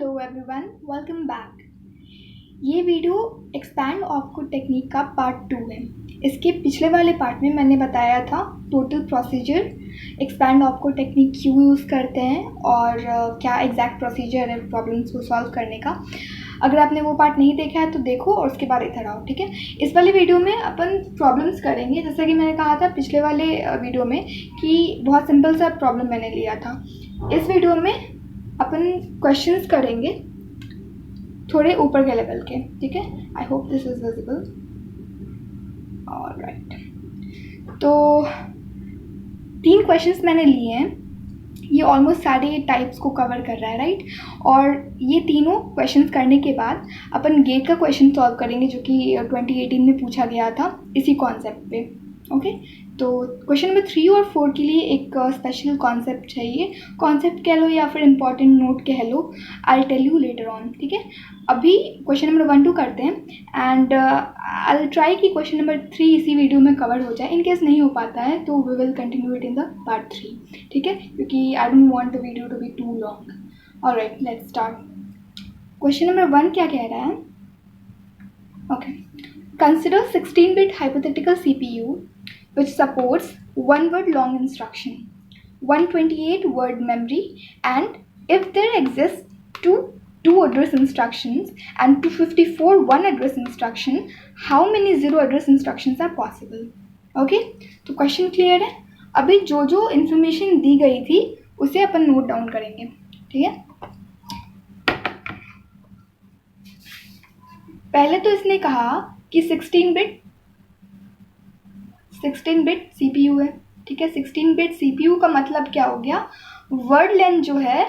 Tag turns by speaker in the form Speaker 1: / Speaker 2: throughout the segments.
Speaker 1: Hello everyone, welcome back. ये video expand ऑफकोड technique का part 2 है। इसके पिछले वाले पार्ट में मैंने बताया था टोटल प्रोसीजर, एक्सपैंड ऑफकोड टेक्निक क्यों यूज़ करते हैं और क्या एग्जैक्ट प्रोसीजर है प्रॉब्लम्स को सॉल्व करने का। अगर आपने वो पार्ट नहीं देखा है तो देखो और उसके बाद इधर आओ, ठीक है। इस वाले वीडियो में अपन प्रॉब्लम्स करेंगे, जैसा कि मैंने कहा था पिछले वाले वीडियो में कि बहुत सिंपल सा प्रॉब्लम मैंने लिया था। इस वीडियो में अपन क्वेश्चंस करेंगे थोड़े ऊपर के लेवल के, ठीक है। I hope this is visible. Alright, तो 3 क्वेश्चंस मैंने लिए हैं। ये ऑलमोस्ट सारे टाइप्स को कवर कर रहा है, राइट। और ये तीनों क्वेश्चंस करने के बाद अपन गेट का क्वेश्चन सॉल्व करेंगे जो कि 2018 में पूछा गया था इसी कॉन्सेप्ट पे, ओके। तो क्वेश्चन नंबर 3 और 4 के लिए एक स्पेशल कॉन्सेप्ट चाहिए, कॉन्सेप्ट कह लो या फिर इम्पॉर्टेंट नोट कह लो, I tell you later on, ठीक है। अभी क्वेश्चन नंबर 1, 2 करते हैं एंड आई विल ट्राई कि क्वेश्चन नंबर 3 इसी वीडियो में कवर हो जाए। इन केस नहीं हो पाता है तो we will continue it in the part 3, ठीक है, क्योंकि I don't want the video to be too long. Alright, let's start. Question number 1 क्या कह रहा है? Okay, consider 16-bit hypothetical CPU which supports 1-word long instruction, 128-word memory, and if there exists two address instructions and 254 one address instruction, how many zero address instructions are possible? Okay, तो question clear है। अभी जो जो information दी गई थी उसे अपन note down करेंगे, ठीक है। पहले तो इसने कहा कि 16-bit CPU है, ठीक है। 16-bit CPU का मतलब क्या हो गया? वर्ड लेंथ जो है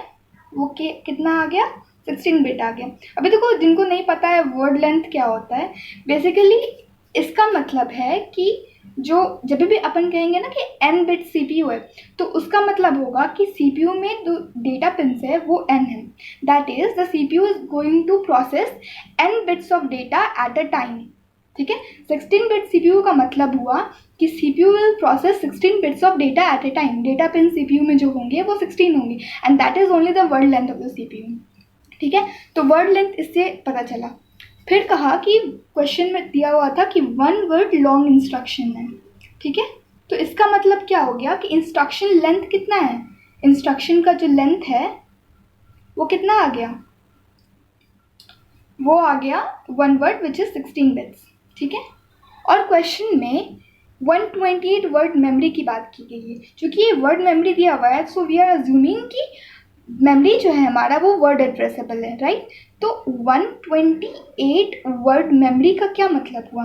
Speaker 1: वो कितना आ गया? 16-bit आ गया। अभी देखो, जिनको नहीं पता है वर्ड लेंथ क्या होता है, बेसिकली इसका मतलब है कि जो जब भी अपन कहेंगे ना कि n बिट CPU है तो उसका मतलब होगा कि CPU में जो डेटा पिन्स है वो n है। That is the CPU is going to process n bits of data at a time, ठीक है। 16-bit CPU का मतलब हुआ कि CPU will process 16 bits of data at a time। Data pin CPU में जो होंगे वो 16 होंगे and that is only the word length of the CPU, ठीक है। तो वर्ड लेंथ इससे पता चला। फिर कहा कि क्वेश्चन में दिया हुआ था कि 1 word लॉन्ग इंस्ट्रक्शन है, ठीक है। तो इसका मतलब क्या हो गया कि इंस्ट्रक्शन लेंथ कितना है? इंस्ट्रक्शन का जो लेंथ है वो कितना आ गया? वो आ गया 1 word विच इज 16 bits, ठीक है। और क्वेश्चन में 128 वर्ड मेमोरी की बात की गई है। क्योंकि ये वर्ड मेमोरी दिया हुआ है सो वी आर अज्यूमिंग कि मेमोरी जो है हमारा वो वर्ड एड्रेसेबल है, राइट। तो 128 वर्ड मेमोरी का क्या मतलब हुआ?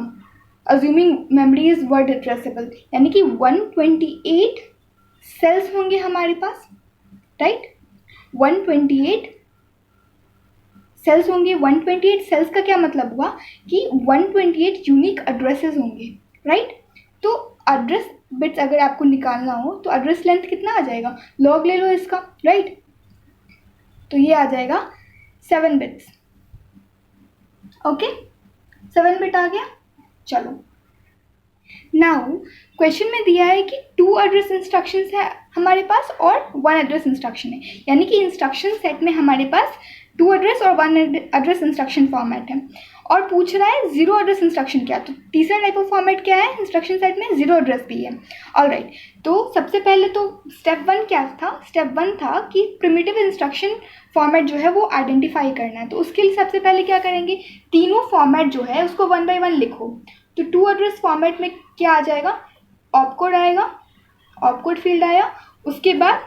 Speaker 1: Assuming memory is word addressable, यानी कि 128 सेल्स होंगे हमारे पास, राइट। 128 सेल्स होंगे। 128 सेल्स का क्या मतलब हुआ कि 128 यूनिक एड्रेसेस होंगे, राइट। तो एड्रेस बिट्स अगर आपको निकालना हो तो एड्रेस लेंथ कितना आ जाएगा? लॉग ले लो इसका, राइट। तो ये आ जाएगा 7 बिट्स, ओके। 7 बिट आ गया। चलो, नाउ क्वेश्चन में दिया है कि 2 एड्रेस इंस्ट्रक्शंस है हमारे पास और 1 एड्रेस इंस्ट्रक्शन है, यानी कि इंस्ट्रक्शन सेट में हमारे पास 2 एड्रेस और 1 एड्रेस इंस्ट्रक्शन फॉर्मेट है। और पूछ रहा है जीरो एड्रेस इंस्ट्रक्शन क्या। तो तीसरा टाइप ऑफ फॉर्मेट क्या है इंस्ट्रक्शन सेट में? जीरो एड्रेस भी है। ऑलराइट, तो सबसे पहले तो स्टेप 1 क्या था? स्टेप 1 था कि प्रिमिटिव इंस्ट्रक्शन फॉर्मेट जो है वो आइडेंटिफाई करना है। तो उसके लिए सबसे पहले क्या करेंगे? तीनों फॉर्मेट जो है उसको 1 by 1 लिखो। तो 2 एड्रेस फॉर्मेट में क्या आ जाएगा? ऑपकोड आएगा, ऑपकोड फील्ड आया, उसके बाद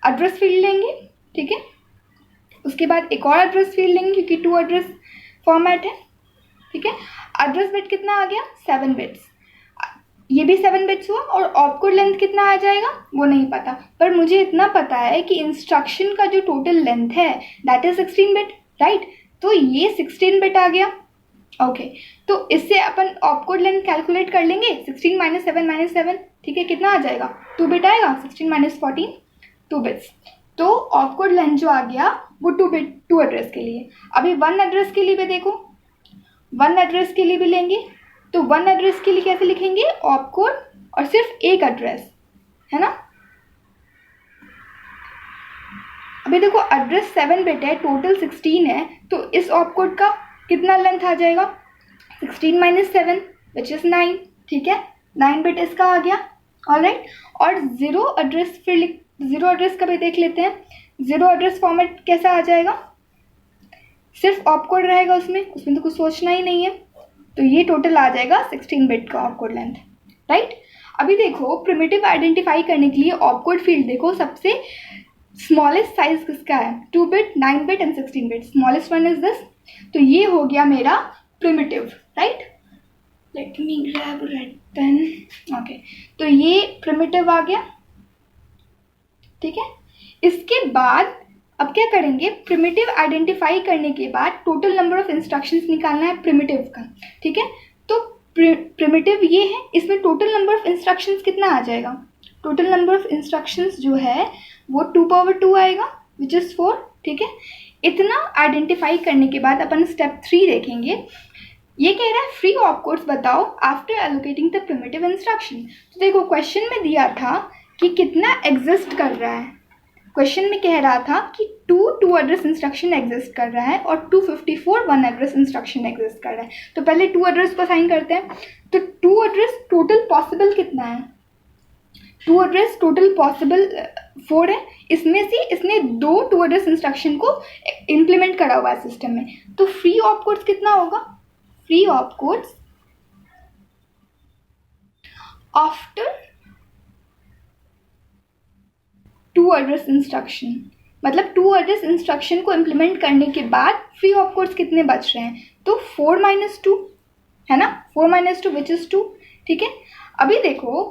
Speaker 1: एड्रेस फील्ड लेंगे, ठीक है। उसके बाद एक और एड्रेस फील्ड लेंगे क्योंकि 2 एड्रेस फॉर्मेट है, ठीक है। एड्रेस बिट कितना आ गया? 7 बिट्स। ये भी 7 बिट्स हुआ। और ऑपकोड लेंथ कितना आ जाएगा वो नहीं पता, पर मुझे इतना पता है कि इंस्ट्रक्शन का जो टोटल लेंथ है दैट इज 16 बिट, राइट। तो ये 16 बिट आ गया, ओके। तो इससे अपन ऑपकोड लेंथ कैलकुलेट कर लेंगे। 16 - 7 - 7, ठीक है, कितना आ जाएगा? 2 बिट आएगा। 16 - 14, 2 बिट्स। तो ऑपकोड लेंथ जो आ गया वो 2 एड्रेस के लिए। अभी 1 एड्रेस के लिए भी देखो, 1 एड्रेस के लिए भी लेंगे। तो 1 एड्रेस के लिए कैसे लिखेंगे? ऑपकोड और सिर्फ एक एड्रेस, है ना। अभी देखो एड्रेस 7 बिट है, टोटल 16 है, तो इस ऑपकोड का कितना लेंथ आ जाएगा, 16 माइनस 7 विच इज़ 9, ठीक है, 9 बिट इसका आ गया, ऑलराइट। और ज़ीरो एड्रेस फिर ज़ीरो एड्रेस का भी देख लेते हैं। ज़ीरो एड्रेस फॉर्मेट कैसा आ जाएगा, सिर्फ ऑपकोड रहेगा उसमें तो कुछ सोचना ही नहीं है, तो ये टोटल आ जाएगा 16 बिट का ऑपकोड लेंथ, राइट। अभी देखो प्रिमिटिव आइडेंटिफाई करने के लिए ऑपकोड फील्ड देखो सबसे स्मॉलेस्ट साइज किसका है, 2 bit, 9 bit and 16 bit, smallest one is this, तो ये हो गया मेरा primitive, right. Let me grab red pen, okay, तो ये प्रिमिटिव आ गया, ठीक है। इसके बाद अब क्या करेंगे, प्रिमिटिव आइडेंटिफाई करने के बाद टोटल नंबर ऑफ इंस्ट्रक्शंस निकालना है प्रिमिटिव का, ठीक है। तो प्रिमिटिव ये है, इसमें टोटल नंबर ऑफ इंस्ट्रक्शंस कितना आ जाएगा, टोटल नंबर ऑफ इंस्ट्रक्शंस जो है वो 2 पावर 2 आएगा विच इज़ 4, ठीक है। इतना आइडेंटिफाई करने के बाद अपन स्टेप 3 देखेंगे। ये कह रहा है फ्री ऑपकोड्स बताओ after allocating the primitive instruction. तो देखो क्वेश्चन में दिया था कि कितना एग्जिस्ट कर रहा है, क्वेश्चन में कह रहा था कि 2 एड्रेस इंस्ट्रक्शन एग्जिस्ट कर रहा है और 254 1 एड्रेस इंस्ट्रक्शन एग्जिस्ट कर रहा है। तो पहले 2 एड्रेस को असाइन करते हैं। तो 2 एड्रेस टोटल पॉसिबल कितना है, 2 एड्रेस टोटल पॉसिबल 4 है, इसमें से इसने 2 एड्रेस इंस्ट्रक्शन को इम्प्लीमेंट करा हुआ है सिस्टम में। तो फ्री ऑपकोड्स कितना होगा, फ्री ऑपकोड्स आफ्टर 2 एड्रेस इंस्ट्रक्शन, मतलब 2 एड्रेस इंस्ट्रक्शन को इम्प्लीमेंट करने के बाद फ्री ऑपकोड्स कितने बच रहे हैं, तो 4 माइनस 2 है ना, 4 माइनस 2 विच इज़ 2, ठीक है। अभी देखो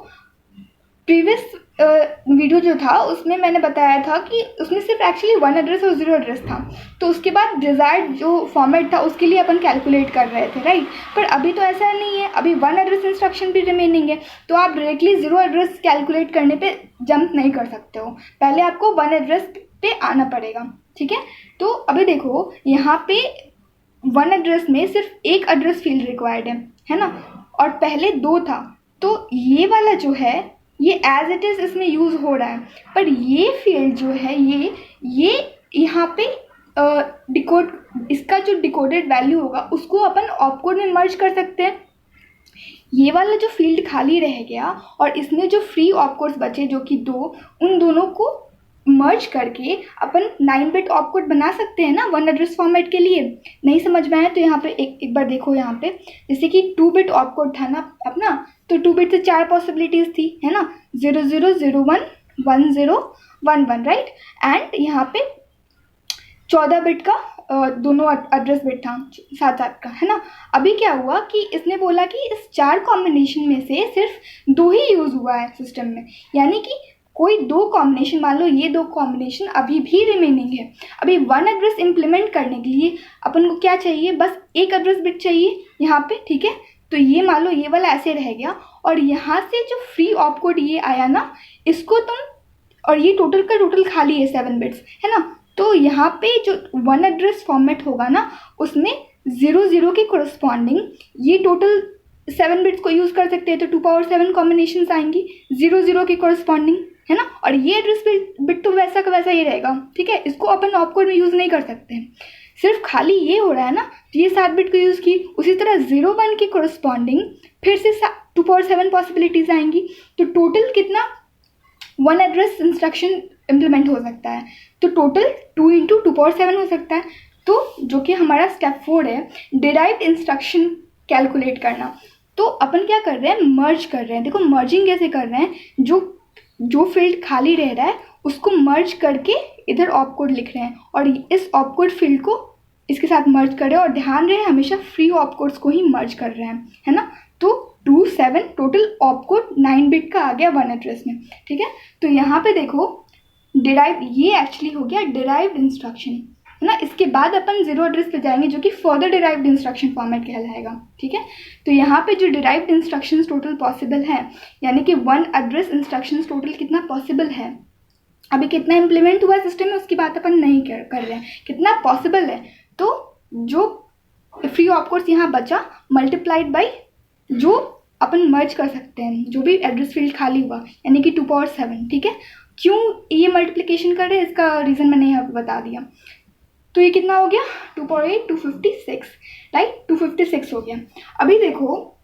Speaker 1: प्रीवियस वीडियो जो था उसमें मैंने बताया था कि उसमें सिर्फ एक्चुअली 1 एड्रेस और 0 एड्रेस था, तो उसके बाद डिज़ायर्ड जो फॉर्मेट था उसके लिए अपन कैलकुलेट कर रहे थे, राइट। पर अभी तो ऐसा नहीं है, अभी 1 एड्रेस इंस्ट्रक्शन भी रिमेनिंग है, तो आप डायरेक्टली 0 एड्रेस कैलकुलेट करने पे जंप नहीं कर सकते हो, पहले आपको 1 एड्रेस पे आना पड़ेगा, ठीक है। तो अभी देखो यहाँ पे 1 एड्रेस में सिर्फ एक एड्रेस फील्ड रिक्वायर्ड है ना, और पहले 2 था, तो ये वाला जो है ये एज इट इज़ इसमें यूज़ हो रहा है, पर ये फील्ड जो है ये यहाँ पे डिकोड, इसका जो डिकोडेड वैल्यू होगा उसको अपन ऑपकोड में मर्ज कर सकते हैं। ये वाला जो फील्ड खाली रह गया और इसमें जो फ्री ऑपकोड्स बचे जो कि 2, उन दोनों को मर्ज करके अपन 9 बिट ऑपकोड बना सकते हैं ना 1 एड्रेस फॉर्मेट के लिए। नहीं समझ में आया तो यहाँ पे एक बार देखो, यहाँ पे जैसे कि 2 बिट ऑपकोड था ना अपना, तो 2 बिट से 4 पॉसिबिलिटीज़ थी, है ना, 0 0 0 1 1 0 1 1, राइट। एंड यहाँ पे 14 बिट का दोनों एड्रेस बिट था 7 7 का, है ना। अभी क्या हुआ कि इसने बोला कि इस 4 कॉम्बिनेशन में से सिर्फ 2 ही यूज़ हुआ है सिस्टम में, यानी कि कोई 2 कॉम्बिनेशन, मान लो ये 2 कॉम्बिनेशन अभी भी रिमेनिंग है। अभी 1 एड्रेस इम्प्लीमेंट करने के लिए अपन को क्या चाहिए, बस एक एड्रेस बिट चाहिए यहाँ पे, ठीक है। तो ये मान लो ये वाला ऐसे रह गया, और यहाँ से जो फ्री ऑपकोड ये आया ना, इसको तुम, और ये टोटल का टोटल खाली है 7 बिट्स, है ना। तो यहाँ पे जो 1 एड्रेस फॉर्मेट होगा ना, उसमें 0 0 के कोरस्पॉन्डिंग ये टोटल 7 बिट्स को यूज़ कर सकते हैं, तो 2 पावर 7 कॉम्बिनेशंस आएंगी 0 0 के कोरस्पॉन्डिंग, है ना। और ये एड्रेस बिट तो वैसा का वैसा ही रहेगा, ठीक है, इसको अपन ऑपकोड में यूज़ नहीं कर सकते हैं, सिर्फ खाली ये हो रहा है ना, तो ये 7 बिट को यूज़ की। उसी तरह 0 1 के कोरस्पॉन्डिंग फिर से 2 पावर 7 पॉसिबिलिटीज़ आएंगी, तो टोटल कितना 1 एड्रेस इंस्ट्रक्शन इम्प्लीमेंट हो सकता है, तो टोटल 2 × 2 पावर 7 हो सकता है। तो जो कि हमारा स्टेप 4 है, डिराइव्ड इंस्ट्रक्शन कैलकुलेट करना। तो अपन क्या कर रहे हैं, मर्ज कर रहे हैं। देखो मर्जिंग कैसे कर रहे हैं, जो फील्ड खाली रह रहा है उसको मर्ज करके इधर ऑपकोड लिख रहे हैं, और इस ऑपकोड फील्ड को इसके साथ मर्ज कर रहे हैं, और ध्यान रहे हमेशा फ्री ऑपकोड्स को ही मर्ज कर रहे हैं, है ना। तो 2 7 टोटल ऑपकोड 9 बिट का आ गया 1 एड्रेस में, ठीक है। तो यहाँ पे देखो डिराइव, ये एक्चुअली हो गया डिराइव्ड इंस्ट्रक्शन, है ना। इसके बाद अपन 0 एड्रेस पे जाएंगे जो कि फर्दर डिराइव्ड इंस्ट्रक्शन फॉर्मेट कहलाएगा, ठीक है। तो यहाँ पे जो डिराइव्ड इंस्ट्रक्शंस टोटल पॉसिबल है, यानी कि 1 एड्रेस इंस्ट्रक्शंस टोटल कितना पॉसिबल है, अभी कितना इम्प्लीमेंट हुआ सिस्टम में उसकी बात अपन नहीं कर रहे हैं, कितना पॉसिबल है। तो जो फ्री ऑपकोड्स यहाँ बचा मल्टीप्लाइड बाई जो अपन मर्ज कर सकते हैं, जो भी एड्रेस फील्ड खाली हुआ, यानी कि 2 पावर 7, ठीक है। क्यों ये मल्टीप्लिकेशन कर रहे हैं इसका रीज़न मैंने यहाँ पे बता दिया। तो ये कितना हो गया 2 पावर 8 256, राइट 256 हो गया। अभी देखो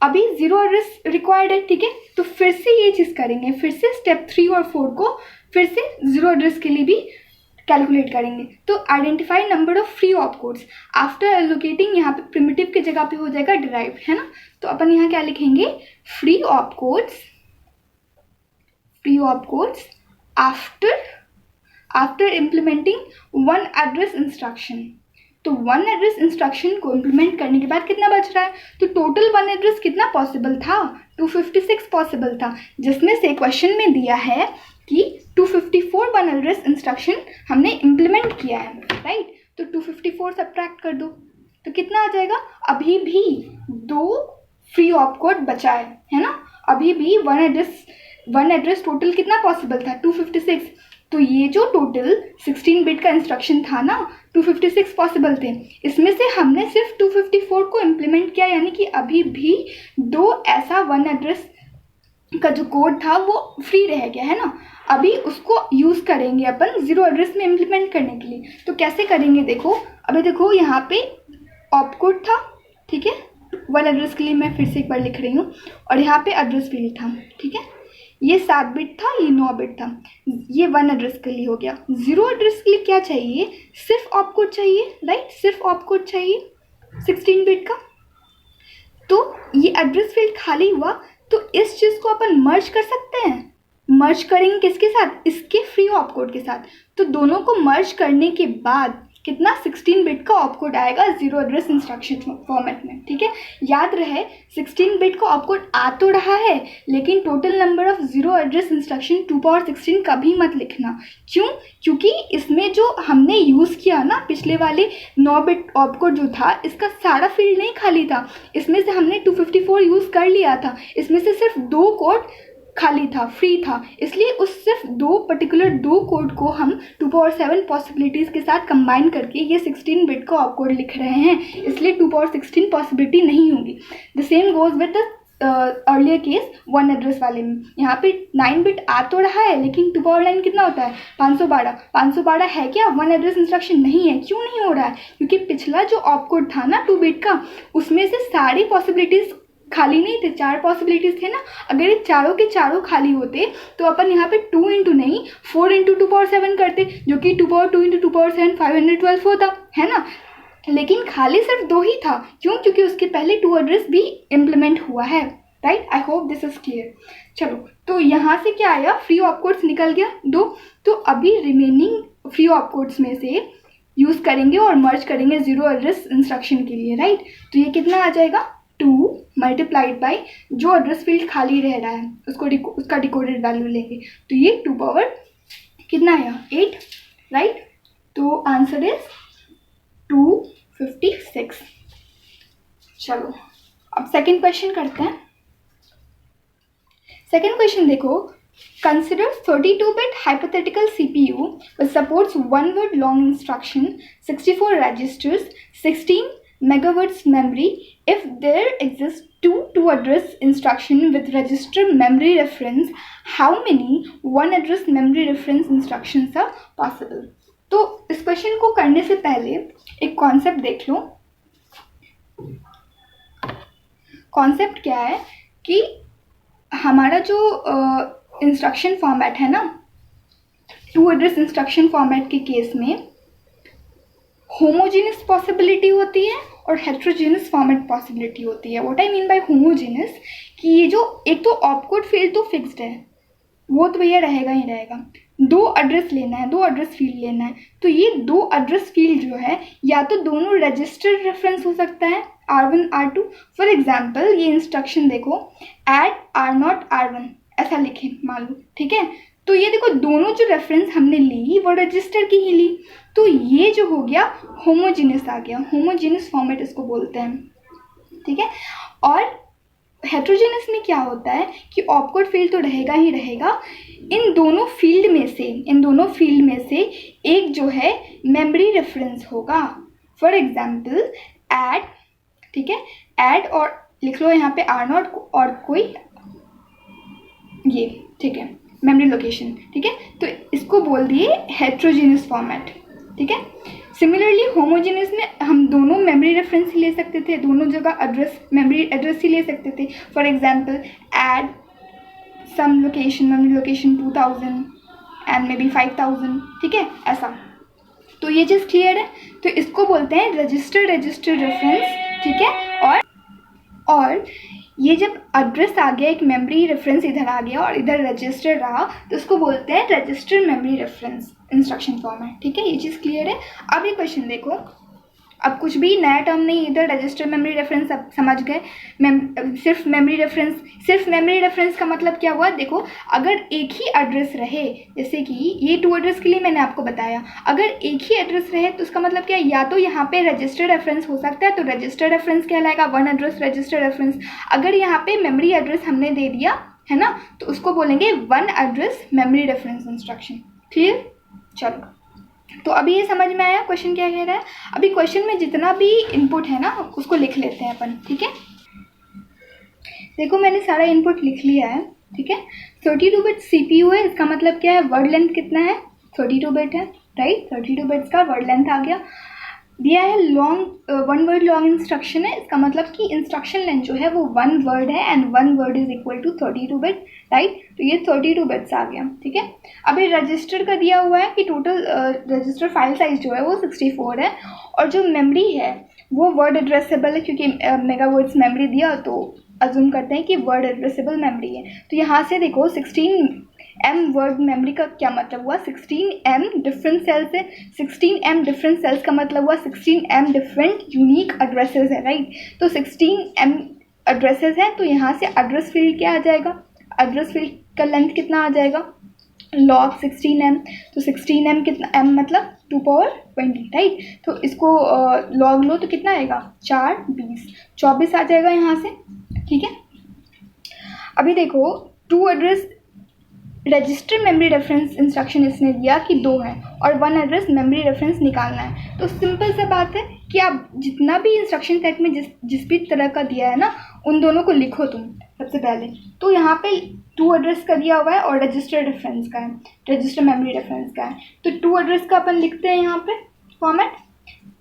Speaker 1: अभी 0 एड्रेस रिक्वायर्ड है, ठीक है, तो फिर से ये चीज़ करेंगे, फिर से स्टेप 3 और 4 को फिर से 0 एड्रेस के लिए भी कैलकुलेट करेंगे। तो identify number of free op codes after allocating, यहाँ पे प्रिमिटिव की जगह पे हो जाएगा डिराइव्ड, है ना। तो अपन यहाँ क्या लिखेंगे, free op codes after implementing one address instruction. तो वन एड्रेस इंस्ट्रक्शन को इम्प्लीमेंट करने के बाद कितना बच रहा है, तो टोटल वन एड्रेस कितना पॉसिबल था, 256 पॉसिबल था, जिसमें से क्वेश्चन में दिया है कि 254 वन एड्रेस इंस्ट्रक्शन हमने इम्प्लीमेंट किया है, राइट। तो 254 सब्ट्रैक्ट कर दो तो कितना आ जाएगा, अभी भी 2 फ्री ऑप कोड बचा है ना। अभी भी वन एड्रेस टोटल कितना पॉसिबल था 256, तो ये जो टोटल 16 बिट का इंस्ट्रक्शन था ना 256 पॉसिबल थे, इसमें से हमने सिर्फ 254 को इम्प्लीमेंट किया, यानी कि अभी भी 2 ऐसा वन एड्रेस का जो कोड था वो फ्री रह गया, है ना। अभी उसको यूज़ करेंगे अपन 0 एड्रेस में इम्प्लीमेंट करने के लिए। तो कैसे करेंगे देखो, अभी देखो यहाँ पे ऑप कोड था, ठीक है, वन एड्रेस के लिए मैं फिर से एक बार लिख रही हूँ, और यहाँ पे एड्रेस फील्ड था, ठीक है, ये 7 बिट था, ये 9 बिट था, ये वन एड्रेस के लिए हो गया। 0 एड्रेस के लिए क्या चाहिए, सिर्फ ऑप कोड चाहिए, राइट, सिर्फ ऑप कोड चाहिए 16 बिट का। तो ये एड्रेस फील्ड खाली हुआ, तो इस चीज़ को अपन मर्ज कर सकते हैं। मर्ज करेंगे किसके साथ, इसके फ्री ऑप कोड के साथ। तो दोनों को मर्ज करने के बाद कितना 16 बिट का ऑप कोड आएगा 0 एड्रेस इंस्ट्रक्शन फॉर्मेट में, ठीक है। याद रहे 16 बिट का ऑप कोड आ तो रहा है, लेकिन total number of 0 address instruction 2 power 16 कभी मत लिखना। क्यों, क्योंकि इसमें जो हमने यूज़ किया ना पिछले वाले 9 बिट ऑप कोड जो था, इसका सारा फील्ड नहीं खाली था, इसमें से हमने 254 यूज़ कर लिया था, इसमें से सिर्फ 2 कोड खाली था, फ्री था, इसलिए उस सिर्फ 2 कोड को हम 2 पावर 7 पॉसिबिलिटीज़ के साथ कंबाइन करके ये 16 बिट का ऑप कोड लिख रहे हैं, इसलिए 2 पावर 16 पॉसिबिलिटी नहीं होगी। The same goes with the earlier case one address वाले में। यहाँ पे 9 बिट आ तो रहा है, लेकिन 2 पावर 9 कितना होता है 512 है क्या, वन एड्रेस इंस्ट्रक्शन नहीं है। क्यों नहीं हो रहा है, क्योंकि पिछला जो ऑप कोड था ना 2 बिट का, उसमें से सारी पॉसिबिलिटीज़ खाली नहीं थे, 4 पॉसिबिलिटीज़ थे ना। अगर ये चारों के चारों खाली होते तो अपन यहाँ पे 2 इंटू नहीं 4 इंटू 2 पावर 7 करते, जो कि 2 पावर 2 इंटू 2 पावर 7 512 होता, है ना। लेकिन खाली सिर्फ 2 ही था, क्यों, क्योंकि उसके पहले 2 एड्रेस भी इम्प्लीमेंट हुआ है, right. I hope this is clear. चलो, तो यहाँ से क्या आया, फ्री ऑप कोड्स निकल गया 2। तो अभी रिमेनिंग फ्री ऑप कोड्स में से यूज़ करेंगे और मर्ज करेंगे 0 एड्रेस इंस्ट्रक्शन के लिए, राइट। तो ये कितना आ जाएगा 2 मल्टीप्लाइड बाई जो एड्रेस फील्ड खाली रह रहा है उसका डिकोडेड वैल्यू लेंगे, तो ये 2 पावर कितना आया 8, राइट। तो आंसर इज 256। चलो अब सेकंड क्वेश्चन करते हैं। सेकंड क्वेश्चन देखो, consider 32-bit hypothetical CPU which supports 1 word long instruction, 64 registers, 16 megahertz memory. If there exists 2 address instruction with register memory reference, how many one address memory reference instructions are possible? तो इस question को करने से पहले एक concept देख लो। Concept क्या है कि हमारा जो इंस्ट्रक्शन फॉर्मेट है ना, 2 एड्रेस इंस्ट्रक्शन फॉर्मेट के केस में होमोजेनियस पॉसिबिलिटी होती है और हेट्रोजेनियस फॉर्मेट पॉसिबिलिटी होती है। What I mean by homogeneous, कि ये जो एक तो ऑप कोड फील्ड तो फिक्स्ड है, वो तो भैया रहेगा ही रहेगा। 2 एड्रेस लेना है, 2 एड्रेस फील्ड लेना है, तो ये 2 एड्रेस फील्ड जो है या तो दोनों रजिस्टर रेफरेंस हो सकता है R1 R2। फॉर एग्जाम्पल ये इंस्ट्रक्शन देखो, ऐड R0 R1 ऐसा लिखे मान लो, ठीक है। तो ये देखो दोनों जो रेफरेंस हमने ली वो रजिस्टर की ही ली, तो ये जो हो गया होमोजेनियस आ गया, होमोजेनियस फॉर्मेट इसको बोलते हैं, ठीक है। और हेट्रोजेनियस में क्या होता है कि ऑपकोड फील्ड तो रहेगा ही रहेगा, इन दोनों फील्ड में से एक जो है मेमोरी रेफरेंस होगा। फॉर एग्जाम्पल ऐड, ठीक है, ऐड और लिख लो यहाँ पे R0 और कोई ये, ठीक है, मेमोरी लोकेशन, ठीक है। तो इसको बोल दिए हेट्रोजीनियस फॉर्मेट, ठीक है। सिमिलरली होमोजीनियस में हम दोनों मेमोरी रेफरेंस ही ले सकते थे, दोनों जगह एड्रेस, मेमोरी एड्रेस ही ले सकते थे। For example add some location, memory location 2000 and maybe 5000, ठीक है, ऐसा। तो ये चीज़ क्लियर है। तो इसको बोलते हैं रजिस्टर रेफरेंस, ठीक है। और ये जब एड्रेस आ गया, एक मेमोरी रेफरेंस इधर आ गया और इधर रजिस्टर रहा, तो उसको बोलते हैं register memory reference instruction format, ठीक है। ये चीज़ क्लियर है। अब ये क्वेश्चन देखो, अब कुछ भी नया टर्म नहीं, इधर रजिस्टर मेमोरी रेफरेंस अब समझ गए। सिर्फ मेमोरी रेफरेंस का मतलब क्या हुआ, देखो अगर एक ही एड्रेस रहे, जैसे कि ये 2 एड्रेस के लिए मैंने आपको बताया, अगर एक ही एड्रेस रहे तो उसका मतलब क्या है, या तो यहाँ पे रजिस्टर रेफरेंस हो सकता है, तो रजिस्टर रेफरेंस कहलाएगा, 1 एड्रेस रजिस्टर रेफरेंस। अगर यहाँ पे मेमोरी एड्रेस हमने दे दिया है ना, तो उसको बोलेंगे 1 address memory reference instruction. Clear? चलो, तो अभी ये समझ में आया क्वेश्चन क्या कह रहा है। अभी क्वेश्चन में जितना भी इनपुट है ना उसको लिख लेते हैं अपन, ठीक है। देखो मैंने सारा इनपुट लिख लिया है, ठीक है। 32 बिट सीपीयू है, इसका मतलब क्या है, वर्ड लेंथ कितना है, 32 बिट है, राइट। 32 बिट्स का वर्ड लेंथ आ गया। दिया है लॉन्ग 1 वर्ड लॉन्ग इंस्ट्रक्शन है, इसका मतलब कि इंस्ट्रक्शन लेंथ जो है वो 1 वर्ड है and 1 word is equal to 32 bit, right. तो ये 32 बिट्स आ गया, ठीक है। अभी रजिस्टर का दिया हुआ है कि टोटल रजिस्टर फाइल साइज जो है वो 64 है, और जो मेमोरी है वो वर्ड एड्रेसेबल है, क्योंकि मेगावर्ड्स मेमोरी दिया तो अज्यूम करते हैं कि वर्ड एड्रेसेबल मेमोरी है। तो यहाँ से देखो 16M वर्ड मेमोरी का क्या मतलब हुआ, 16M डिफरेंट सेल्स है, 16M डिफरेंट सेल्स का मतलब हुआ 16M डिफरेंट यूनिक एड्रेसेस है, राइट। तो 16M एड्रेसेस हैं, तो यहाँ से एड्रेस फील्ड क्या आ जाएगा, एड्रेस फील्ड का लेंथ कितना आ जाएगा, log 16M। तो 16M कितना, M मतलब 2 पावर 20, राइट। तो इसको log लो तो कितना आएगा, 4 20 24 आ जाएगा यहाँ से, ठीक है। अभी देखो 2 address register memory reference instruction इसने दिया कि 2 है और 1 एड्रेस मेमोरी रेफरेंस निकालना है। तो सिंपल सा बात है कि आप जितना भी इंस्ट्रक्शन सेट में जिस भी तरह का दिया है ना, उन दोनों को लिखो तुम सबसे पहले। तो यहाँ पे 2 एड्रेस का दिया हुआ है और रजिस्टर रेफरेंस का है, रजिस्टर मेमोरी रेफरेंस का है। तो 2 एड्रेस का अपन लिखते हैं यहाँ पे फॉर्मेट।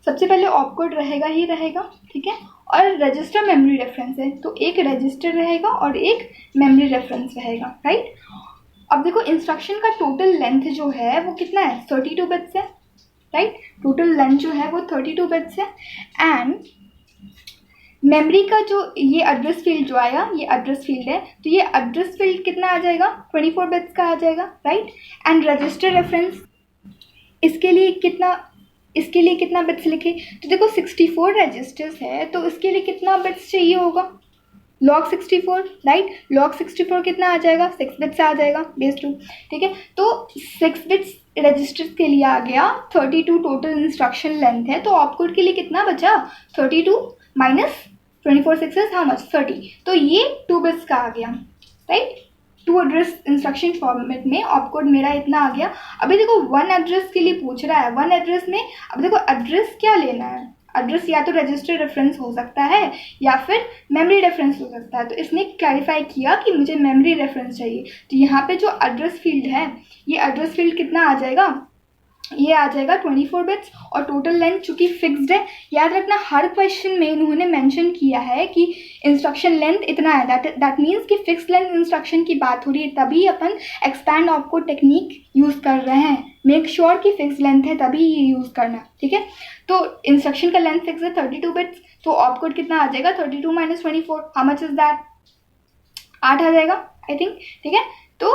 Speaker 1: सबसे पहले ऑपकोड रहेगा ही रहेगा, ठीक है। और रजिस्टर मेमोरी रेफरेंस है, तो एक रजिस्टर रहेगा और एक मेमोरी रेफरेंस रहेगा, राइट। अब देखो इंस्ट्रक्शन का टोटल लेंथ जो है वो कितना है, 32 बिट्स है, राइट। टोटल लेंथ जो है वो 32 बिट्स है। एंड मेमोरी का जो ये एड्रेस फील्ड जो आया, ये एड्रेस फील्ड है, तो ये एड्रेस फील्ड कितना आ जाएगा, 24 बिट्स का आ जाएगा, राइट। एंड रजिस्टर रेफरेंस इसके लिए कितना बिट्स लिखे, तो देखो 64 रजिस्टर्स है, तो इसके लिए कितना बिट्स चाहिए होगा, log 64, राइट। log 64 कितना आ जाएगा, 6 बिट्स आ जाएगा, बेस 2, ठीक है। तो 6 बिट्स रजिस्टर्स के लिए आ गया, 32 टोटल इंस्ट्रक्शन लेंथ है। तो ऑपकोड के लिए कितना बचा, 32 माइनस 24 6 हाउ मच, 30। तो ये 2 बिट्स का आ गया, राइट। 2 एड्रेस इंस्ट्रक्शन फॉर्मेट में ऑपकोड मेरा इतना आ गया। अभी देखो 1 एड्रेस के लिए पूछ रहा है, 1 एड्रेस में अब देखो एड्रेस क्या लेना है, एड्रेस या तो रजिस्टर रेफरेंस हो सकता है या फिर मेमोरी रेफरेंस हो सकता है। तो इसने क्लैरिफाई किया कि मुझे मेमोरी रेफरेंस चाहिए। तो यहाँ पे जो एड्रेस फील्ड है, ये एड्रेस फील्ड कितना आ जाएगा, ये आ जाएगा 24 बिट्स। और टोटल लेंथ चूँकि फिक्स्ड है, याद रखना हर क्वेश्चन में इन्होंने मेंशन किया है कि इंस्ट्रक्शन लेंथ इतना है, दैट मीन्स कि फिक्स लेंथ इंस्ट्रक्शन की बात हो रही है, तभी अपन एक्सपैंड ऑपकोड टेक्निक यूज़ कर रहे हैं। मेक श्योर कि फिक्स लेंथ है तभी ये यूज़ करना, ठीक है। तो इंस्ट्रक्शन का लेंथ फिक्स है 32 बिट्स, तो ऑपकोड कितना आ जाएगा, 32 minus 24 how much is that, 8 आ जाएगा आई थिंक, ठीक है। तो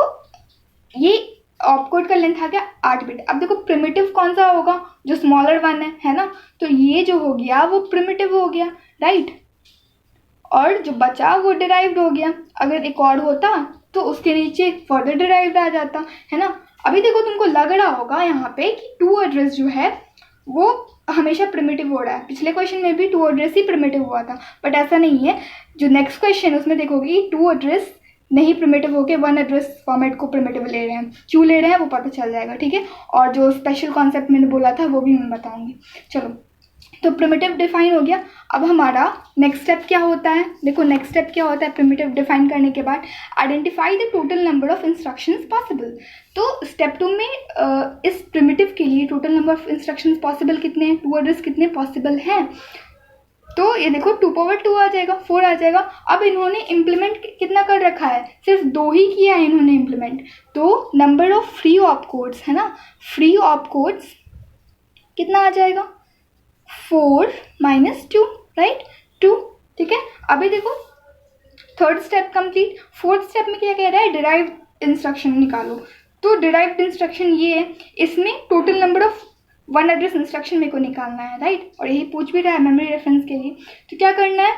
Speaker 1: ये ऑपकोड का लेंथ आ गया 8 बिट। अब देखो प्रिमिटिव कौन सा होगा, जो स्मॉलर वन है ना। तो ये जो हो गया वो प्रिमिटिव हो गया, राइट। और जो बचा वो डिराइव्ड हो गया। अगर एक और होता तो उसके नीचे फर्दर डिराइव्ड आ जाता, है ना। अभी देखो तुमको लग रहा होगा यहाँ पे कि 2 एड्रेस जो है वो हमेशा प्रिमिटिव हो रहा है। पिछले क्वेश्चन में भी 2 एड्रेस ही प्रिमिटिव हुआ था, बट ऐसा नहीं है। जो नेक्स्ट क्वेश्चन है उसमें देखोगे 2 एड्रेस नहीं प्रिमिटिव होके 1 एड्रेस फॉर्मेट को प्रिमिटिव ले रहे हैं। क्यों ले रहे हैं वो पता चल जाएगा, ठीक है। और जो स्पेशल कॉन्सेप्ट मैंने बोला था वो भी मैं बताऊंगी। चलो तो प्रिमिटिव डिफाइन हो गया। अब हमारा नेक्स्ट स्टेप क्या होता है, देखो नेक्स्ट स्टेप क्या होता है प्रिमिटिव डिफाइन करने के बाद, identify the total number of instructions possible. तो स्टेप 2 में इस प्रिमिटिव के लिए total number of instructions possible कितने हैं, 2 एड्रेस कितने पॉसिबल हैं। तो ये देखो 2 आ जाएगा, 4 आ जाएगा। अब इन्होंने इम्प्लीमेंट कितना कर रखा है, सिर्फ 2 ही किया है इन्होंने इम्प्लीमेंट। तो number of free op codes है ना, फ्री ऑप कोड्स कितना आ जाएगा, 4 - 2, राइट, 2, ठीक है। अभी देखो third step complete. Fourth step में क्या कह रहा है, डिराइव्ड इंस्ट्रक्शन निकालो। तो डिराइव्ड इंस्ट्रक्शन ये है, इसमें total number of 1 address instruction मेरे को निकालना है, राइट, और यही पूछ भी रहा है मेमोरी रेफरेंस के लिए। तो क्या करना है,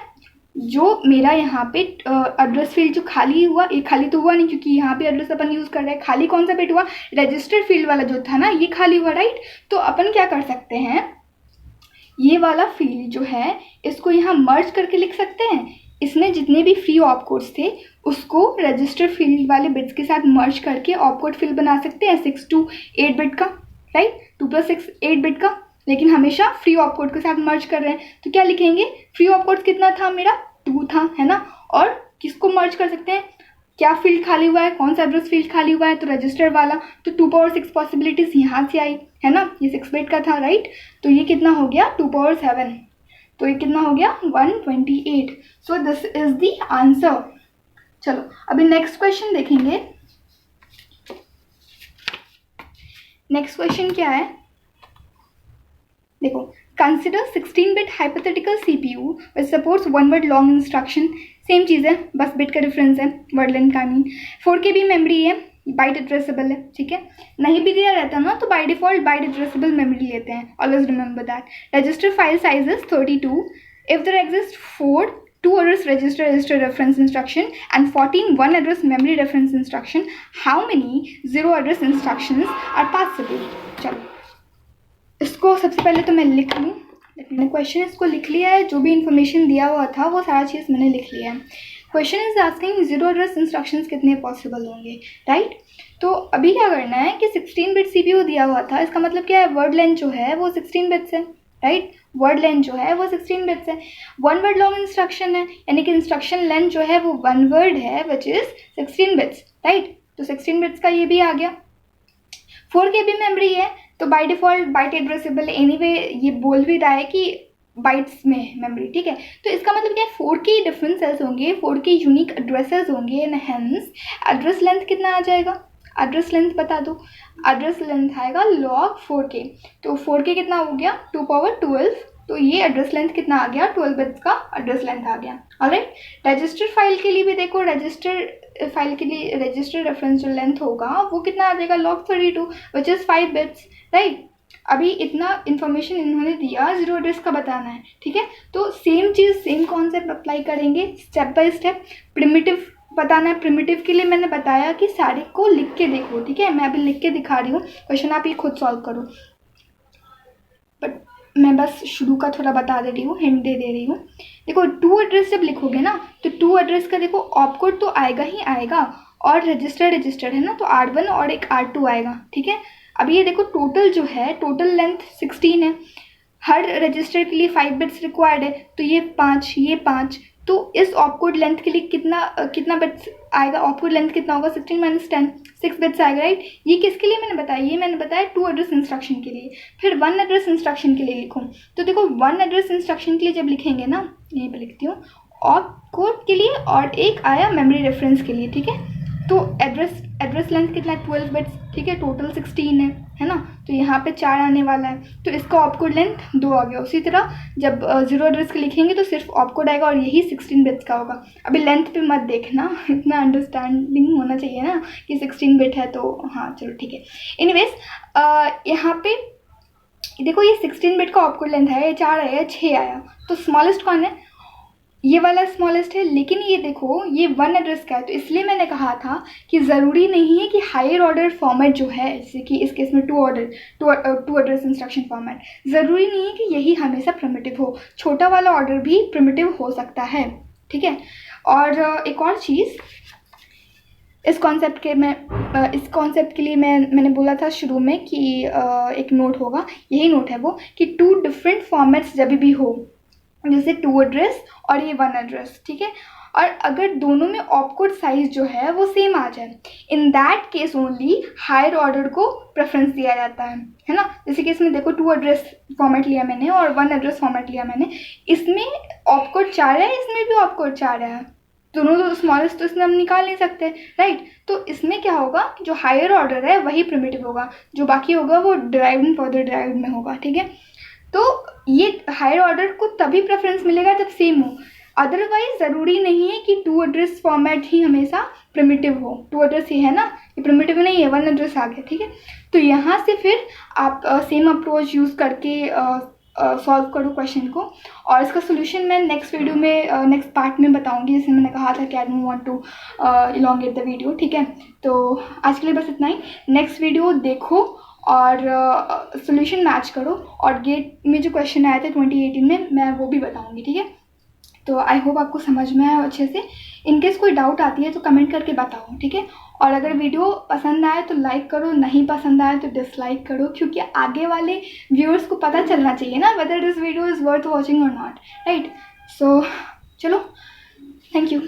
Speaker 1: जो मेरा यहाँ पे एड्रेस फील्ड जो खाली हुआ, ये खाली तो हुआ नहीं क्योंकि यहाँ पे एड्रेस अपन यूज़ कर रहे हैं, खाली कौन सा बिट हुआ, रजिस्टर फील्ड वाला जो था ना, ये खाली हुआ, राइट। तो अपन क्या कर सकते हैं, ये वाला फील्ड जो है इसको यहाँ मर्ज करके लिख सकते हैं। इसमें जितने भी फ्री ऑप कोड्स थे उसको रजिस्टर फील्ड वाले बिट्स के साथ मर्ज करके ऑप कोड फील्ड बना सकते हैं 6 to 8 बिट का, राइट, 2 + 6 8 बिट का, लेकिन हमेशा फ्री ऑप कोड के साथ मर्ज कर रहे हैं। तो क्या लिखेंगे, फ्री ऑप कोड कितना था मेरा, 2 था, है ना। और किसको मर्ज कर सकते हैं, क्या फील्ड खाली हुआ है, कौन सा एड्रेस फील्ड खाली हुआ है, तो रजिस्टर वाला। तो 2 ^ 6 पॉसिबिलिटीज यहाँ से आई, है ना, ये 6 बिट का था, राइट। तो ये कितना हो गया 2 ^ 7, तो ये कितना हो गया 128। So this is the answer. चलो अभी नेक्स्ट क्वेश्चन देखेंगे। नेक्स्ट क्वेश्चन क्या है, देखो, consider 16-bit hypothetical CPU which supports 1 word long instruction। Same चीज़ है, बस बिट का डिफरेंस है, वर्ड लेंथ का नहीं। 4 KB मेमोरी है, बाइट एड्रेसेबल है, ठीक है। नहीं भी दिया रहता ना तो by default byte addressable memory लेते हैं, always remember that. Register file size is 32 if there exist 4 2 address register reference instruction and 14 1 address memory reference instruction, how many 0 address instructions are possible। चलो इसको सबसे पहले तो मैं लिख लूँ, मैंने क्वेश्चन इसको लिख लिया है, जो भी इन्फॉर्मेशन दिया हुआ था वो सारा चीज़ मैंने लिख लिया है। Question is asking 0 address instructions कितने पॉसिबल होंगे, राइट। तो अभी क्या करना है कि 16 बिट CPU दिया हुआ था, इसका मतलब क्या है, वर्ड लेंथ जो है वो 16 बिट्स है, राइट, वर्ड लेंथ जो है वो 16 बिट्स है। 1 वर्ड लॉन्ग इंस्ट्रक्शन है, यानी कि इंस्ट्रक्शन लेंथ जो है वो 1 वर्ड है विच इज 16 बिट्स, राइट। तो 16 बिट्स का ये भी आ गया। 4 KB मेमोरी है, तो by default byte addressable, anyway ये बोल भी रहा है कि बाइट्स में मेमोरी, ठीक है। तो इसका मतलब क्या है, 4 के डिफरेंसेस होंगे, 4 के यूनिक एड्रेसेस होंगे, एंड हेंस एड्रेस लेंथ कितना आ जाएगा, एड्रेस लेंथ बता दो, एड्रेस लेंथ आएगा log 4K। तो 4K कितना हो गया 2 ^ 12, तो ये एड्रेस लेंथ कितना आ गया, 12 बिट्स का एड्रेस लेंथ आ गया, ऑलराइट। रजिस्टर फाइल के लिए भी देखो, रजिस्टर फाइल के लिए रजिस्टर रेफरेंस जो लेंथ होगा वो कितना आ जाएगा, log 32 which is 5 bits, right. अभी इतना इन्फॉर्मेशन इन्होंने दिया, 0 एड्रेस का बताना है, ठीक है। तो सेम चीज़ सेम कॉन्सेप्ट अप्लाई करेंगे स्टेप बाय स्टेप। प्रिमिटिव बताना है, प्रिमिटिव के लिए मैंने बताया कि सारे को लिख के देखो, ठीक है। मैं अभी लिख के दिखा रही हूँ, क्वेश्चन आप ये खुद सॉल्व करो, बट मैं बस शुरू का थोड़ा बता दे रही हूँ, हिंट दे रही हूँ। देखो 2 एड्रेस जब लिखोगे ना तो 2 एड्रेस का देखो ऑप कोड तो आएगा ही आएगा, और रजिस्टर है ना, तो R1 और एक R2 आएगा, ठीक है। अब ये देखो टोटल जो है, टोटल लेंथ 16 है, हर रजिस्टर के लिए 5 बिट्स रिक्वायर्ड है, तो ये 5 ये 5, तो इस ऑपकोड लेंथ के लिए कितना बिट्स आएगा, ऑपकोड लेंथ कितना होगा, 16 - 10 6 बिट्स आएगा, राइट। ये किसके लिए मैंने बताया, ये मैंने बताया 2 एड्रेस इंस्ट्रक्शन के लिए। फिर 1 एड्रेस इंस्ट्रक्शन के लिए लिखो, तो देखो 1 एड्रेस इंस्ट्रक्शन के लिए जब लिखेंगे ना, यहीं पे लिखती हूँ, ऑपकोड के लिए और एक आया मेमोरी रेफरेंस के लिए, ठीक है। तो एड्रेस लेंथ कितना है 12 बिट्स, ठीक है, टोटल 16 है ना, तो यहाँ पे 4 आने वाला है, तो इसका ऑपकोड लेंथ 2 आ गया। उसी तरह जब 0 एड्रेस के लिखेंगे तो सिर्फ ऑपकोड आएगा और यही 16 बिट्स का होगा। अभी लेंथ पे मत देखना, इतना अंडरस्टैंडिंग होना चाहिए ना कि 16 बिट है, तो हाँ चलो ठीक है। एनीवेज यहाँ पे देखो ये 16 बिट का ऑपकोड लेंथ है, 4 आया 6 आया, तो स्मॉलेस्ट कौन है, ये वाला स्मॉलेस्ट है। लेकिन ये देखो ये 1 एड्रेस का है, तो इसलिए मैंने कहा था कि ज़रूरी नहीं है कि हायर ऑर्डर फॉर्मेट जो है, जैसे कि इस केस में 2 एड्रेस इंस्ट्रक्शन फॉर्मेट, ज़रूरी नहीं है कि यही हमेशा प्रिमिटिव हो, छोटा वाला ऑर्डर भी प्रिमिटिव हो सकता है, ठीक है। और एक और चीज़, इस कॉन्सेप्ट के लिए मैंने बोला था शुरू में कि एक नोट होगा, यही नोट है वो, कि 2 डिफरेंट फॉर्मेट्स जब भी हो, जैसे 2 एड्रेस और ये 1 एड्रेस, ठीक है, और अगर दोनों में ऑपकोड साइज जो है वो सेम आ जाए, in that case only higher order को प्रेफरेंस दिया जाता है ना। जैसे कि इसमें देखो 2 एड्रेस फॉर्मेट लिया मैंने और 1 एड्रेस फॉर्मेट लिया मैंने, इसमें ऑपकोड 4 है, इसमें भी ऑपकोड 4 है, दोनों तो स्मॉलेस्ट तो इसमें हम निकाल नहीं सकते, राइट। तो इसमें क्या होगा, जो हायर ऑर्डर है वही प्रिमिटिव होगा, जो बाकी होगा वो डिराइव्ड एंड फर्दर डिराइव्ड में होगा, ठीक है। तो ये हायर ऑर्डर को तभी प्रेफरेंस मिलेगा जब सेम हो, अदरवाइज ज़रूरी नहीं है कि 2 एड्रेस फॉर्मेट ही हमेशा प्रिमिटिव हो। 2 एड्रेस ही है ना, ये प्रिमिटिव नहीं है, 1 एड्रेस आ गया, ठीक है। तो यहाँ से फिर आप सेम अप्रोच यूज़ करके सॉल्व करो क्वेश्चन को, और इसका सोल्यूशन मैं नेक्स्ट वीडियो में नेक्स्ट पार्ट में बताऊंगी, जैसे मैंने कहा था कि I don't want to elongate the video, ठीक है। तो आज के लिए बस इतना ही, नेक्स्ट वीडियो देखो और सोल्यूशन मैच करो, और गेट में जो क्वेश्चन आए थे 2018 में मैं वो भी बताऊंगी, ठीक है। तो आई होप आपको समझ में आया अच्छे से। इनकेस कोई डाउट आती है तो कमेंट करके बताओ, ठीक है। और अगर वीडियो पसंद आए तो लाइक करो, नहीं पसंद आए तो डिसलाइक करो, क्योंकि आगे वाले व्यूअर्स को पता चलना चाहिए ना whether this video is worth watching और नॉट, राइट। सो चलो, थैंक यू।